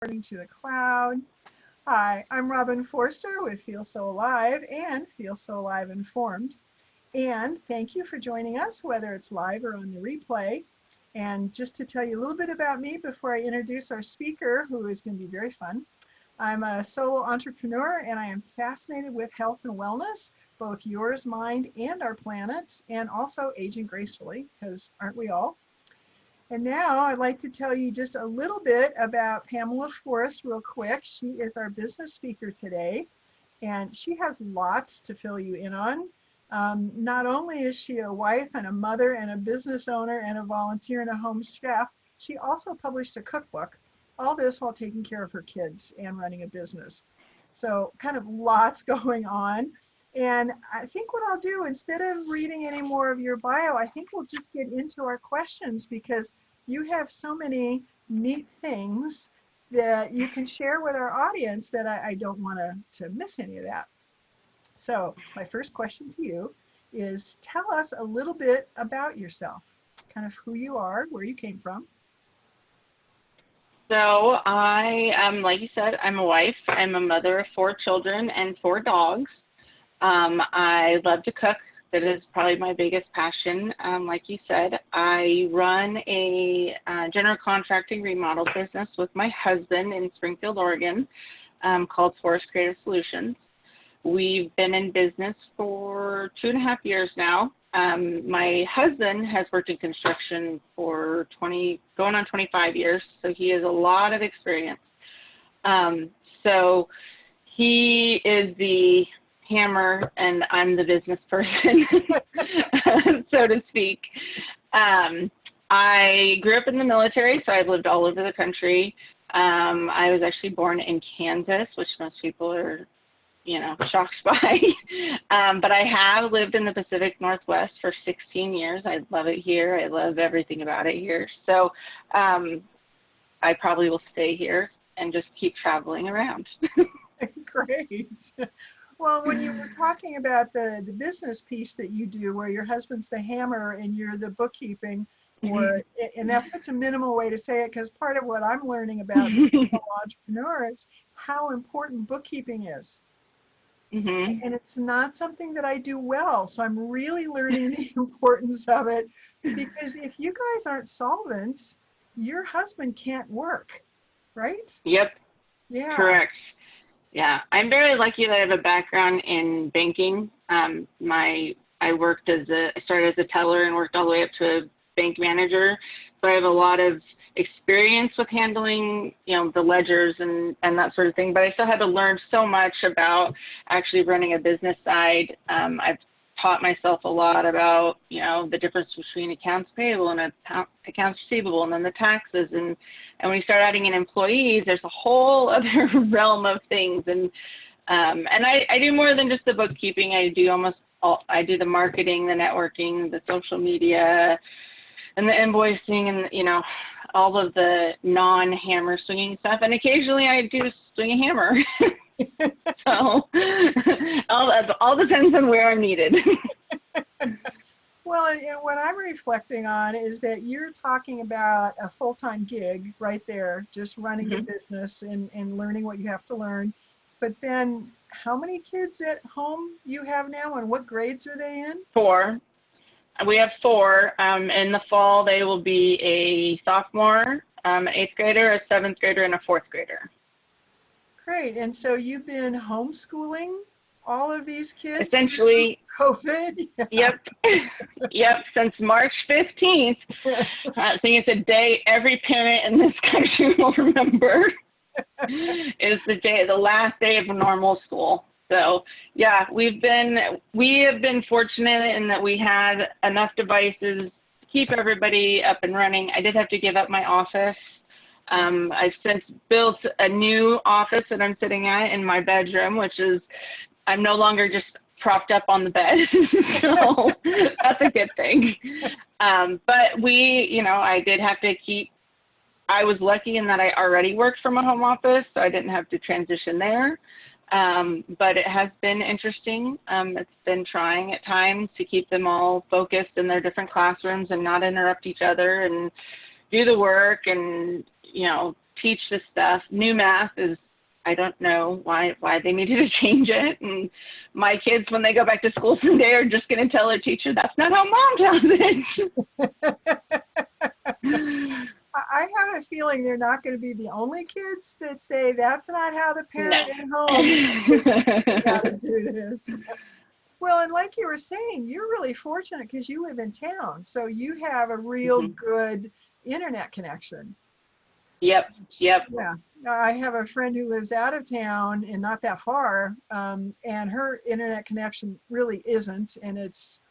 Recording to the cloud. Hi, I'm Robin Forster with Feel So Alive and Feel So Alive Informed. And thank you for joining us, whether it's live or on the replay. And just to tell you a little bit about me before I introduce our speaker, who is going to be very fun. I'm a solo entrepreneur and I am fascinated with health and wellness, both yours, mind, and our planet, and also aging gracefully, because aren't we all? And now I'd like to tell you just a little bit about Pamela Forrest real quick. She is our business speaker today, and she has lots to fill you in on. Not only is she a wife and a mother and a business owner and a volunteer and a home chef, she also published a cookbook, all this while taking care of her kids and running a business. So kind of lots going on. And I think what I'll do, instead of reading any more of your bio, I think we'll just get into our questions, because you have so many neat things that you can share with our audience that I don't want to miss any of that. So my first question to you is, tell us a little bit about yourself, kind of who you are, where you came from. So I am, like you said, I'm a wife. I'm a mother of 4 children and 4 dogs. I love to cook. That is probably my biggest passion. Like you said, I run a general contracting remodel business with my husband in Springfield, Oregon, called Forrest Creative Solutions. We've been in business for 2.5 years now. My husband has worked in construction for going on 25 years, so he has a lot of experience. So he is the hammer and I'm the business person, so to speak. I grew up in the military, so I've lived all over the country. I was actually born in Kansas, which most people are, shocked by. But I have lived in the Pacific Northwest for 16 years. I love it here. I love everything about it here. So I probably will stay here and just keep traveling around. Great. Well, when you were talking about the business piece that you do, where your husband's the hammer and you're the bookkeeping, and that's such a minimal way to say it, because part of what I'm learning about being an entrepreneur is how important bookkeeping is. And it's not something that I do well, so I'm really learning the importance of it, because if you guys aren't solvent, your husband can't work, right? Yep. Yeah. Correct. Yeah, I'm very lucky that I have a background in banking. I started as a teller and worked all the way up to a bank manager. So I have a lot of experience with handling, the ledgers and that sort of thing. But I still had to learn so much about actually running a business side. I've taught myself a lot about, the difference between accounts payable and accounts receivable, and then the taxes. And when you start adding in employees, there's a whole other realm of things. And I do more than just the bookkeeping. I do the marketing, the networking, the social media, and the invoicing, and, all of the non-hammer swinging stuff. And occasionally I do swing a hammer. So all depends on where I'm needed. Well, and what I'm reflecting on is that you're talking about a full-time gig right there, just running the business and learning what you have to learn. But then how many kids at home you have now, and what grades are they in? 4. We have 4. In the fall, they will be a sophomore, an 8th grader, a 7th grader, and a 4th grader. Great. And so you've been homeschooling all of these kids? Essentially. COVID? Yeah. Yep. Since March 15th. I think it's a day every parent in this country will remember. Is the last day of normal school. So yeah, we have been fortunate in that we had enough devices to keep everybody up and running. I did have to give up my office. I've since built a new office that I'm sitting at in my bedroom, which is, I'm no longer just propped up on the bed. So that's a good thing. But I did have to I was lucky in that I already worked from a home office, so I didn't have to transition there. But it has been interesting. It's been trying at times to keep them all focused in their different classrooms and not interrupt each other and do the work and, teach this stuff. New math is, I don't know why they needed to change it. And my kids, when they go back to school someday, are just going to tell their teacher, that's not how mom does it. I have a feeling they're not going to be the only kids that say that's not how the parent No. at home was teaching me how to do this. Well, and like you were saying, you're really fortunate because you live in town, so you have a real good internet connection. Yep. Yeah. I have a friend who lives out of town and not that far, and her internet connection really isn't, and it's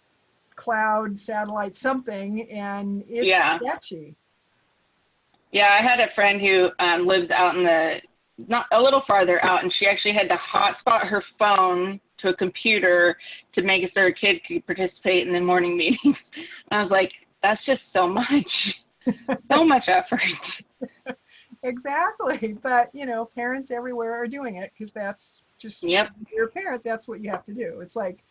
cloud, satellite, something, and it's sketchy. Yeah, I had a friend who lives out in not a little farther out, and she actually had to hotspot her phone to a computer to make it so her kid could participate in the morning meetings. I was like, that's just so much effort. Exactly. But, you know, parents everywhere are doing it because that's just, you're a parent, that's what you have to do. It's like,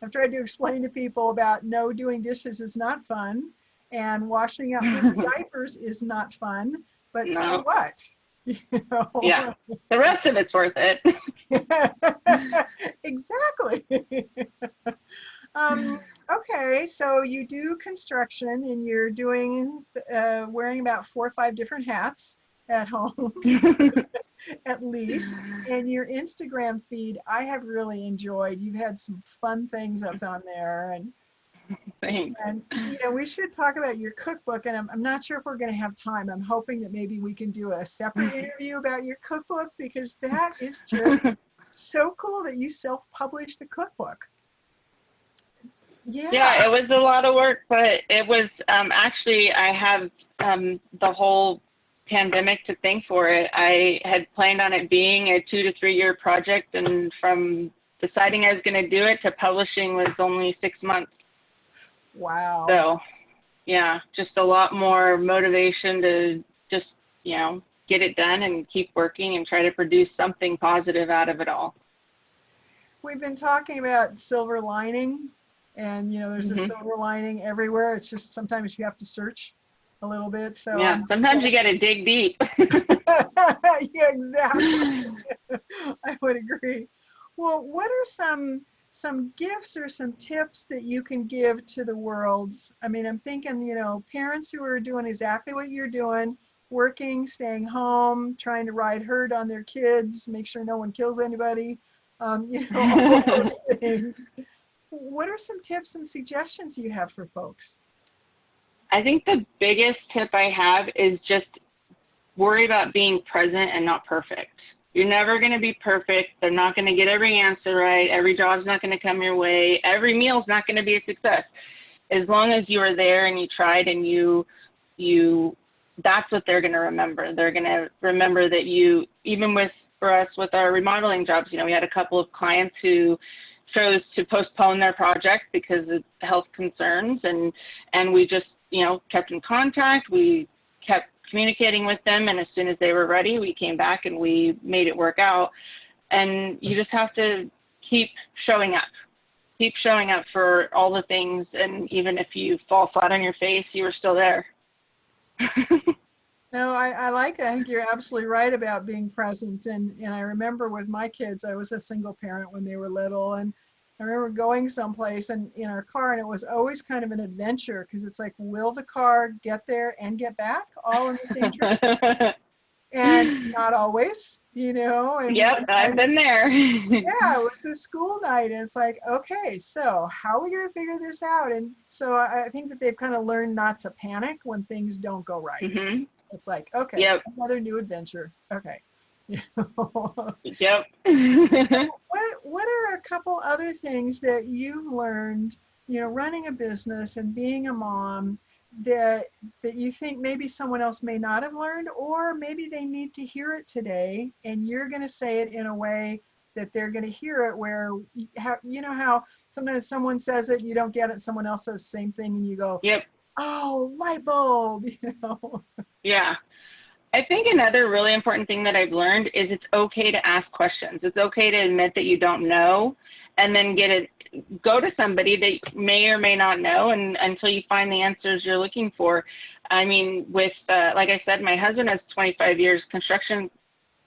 I've tried to explain to people about no, doing dishes is not fun, and washing out diapers is not fun, but so what? You know? Yeah, the rest of it's worth it. Exactly. Okay, so you do construction and you're doing, wearing about 4 or 5 different hats at home, at least. And your Instagram feed, I have really enjoyed. You've had some fun things up on there. And Thanks. And you know, we should talk about your cookbook, and I'm not sure if we're going to have time. I'm hoping that maybe we can do a separate interview about your cookbook, because that is just so cool that you self-published a cookbook. Yeah, it was a lot of work, but it was actually, I have the whole pandemic to thank for it. I had planned on it being a 2 to 3 year project, and from deciding I was going to do it to publishing was only 6 months. Wow. So, yeah, just a lot more motivation to just, you know, get it done and keep working and try to produce something positive out of it all. We've been talking about silver lining, and, you know, there's a silver lining everywhere. It's just sometimes you have to search a little bit. So yeah, sometimes you got to dig deep. Yeah, exactly. I would agree. Well, what are some gifts or some tips that you can give to the world? I mean, I'm thinking, you know, parents who are doing exactly what you're doing, working, staying home, trying to ride herd on their kids, make sure no one kills anybody, you know, all those things. What are some tips and suggestions you have for folks? I think the biggest tip I have is just worry about being present and not perfect. You're never going to be perfect. They're not going to get every answer right. Every job's not going to come your way. Every meal's not going to be a success. As long as you were there and you tried and you that's what they're going to remember. They're going to remember that you, even for us with our remodeling jobs, you know, we had a couple of clients who chose to postpone their project because of health concerns, and we just, you know, kept in contact. We kept communicating with them, and as soon as they were ready, we came back and we made it work out. And you just have to keep showing up for all the things, and even if you fall flat on your face, you were still there. No, I like that. I think you're absolutely right about being present. And I remember with my kids, I was a single parent when they were little, and I remember going someplace and in our car, and it was always kind of an adventure, because it's like, will the car get there and get back all in the same trip? And not always, you know. And yep, I've been there. Yeah, it was a school night, and it's like, okay, so how are we going to figure this out? And so I think that they've kind of learned not to panic when things don't go right. It's like, okay, another new adventure. Okay. Yep. What are a couple other things that you've learned, you know, running a business and being a mom, that you think maybe someone else may not have learned, or maybe they need to hear it today, and you're going to say it in a way that they're going to hear it, where you know how sometimes someone says it, you don't get it, someone else says the same thing, and you go, yep. Oh, light bulb, you know. Yeah. I think another really important thing that I've learned is it's okay to ask questions. It's okay to admit that you don't know, and then go to somebody that may or may not know, and until you find the answers you're looking for. I mean, with like I said, my husband has 25 years construction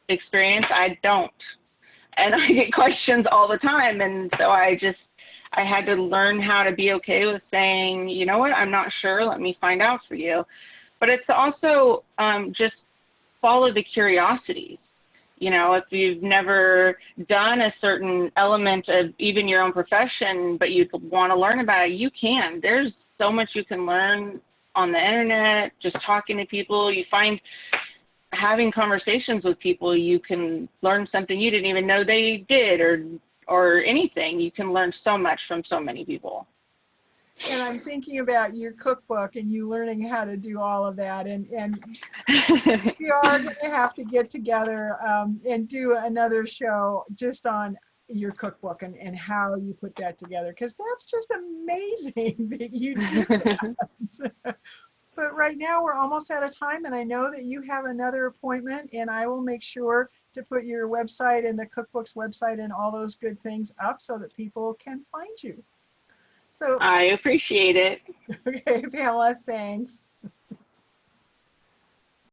experience. I don't, and I get questions all the time, and so I had to learn how to be okay with saying, you know what, I'm not sure. Let me find out for you. But it's also just follow the curiosities. You know, if you've never done a certain element of even your own profession, but you want to learn about it, you can. There's so much you can learn on the internet, just talking to people. You find having conversations with people, you can learn something you didn't even know they did, or anything. You can learn so much from so many people. And I'm thinking about your cookbook and you learning how to do all of that. And we are going to have to get together and do another show just on your cookbook and how you put that together, because that's just amazing that you do that. But right now we're almost out of time, and I know that you have another appointment, and I will make sure to put your website and the cookbook's website and all those good things up so that people can find you. So I appreciate it. okay, Pamela, thanks.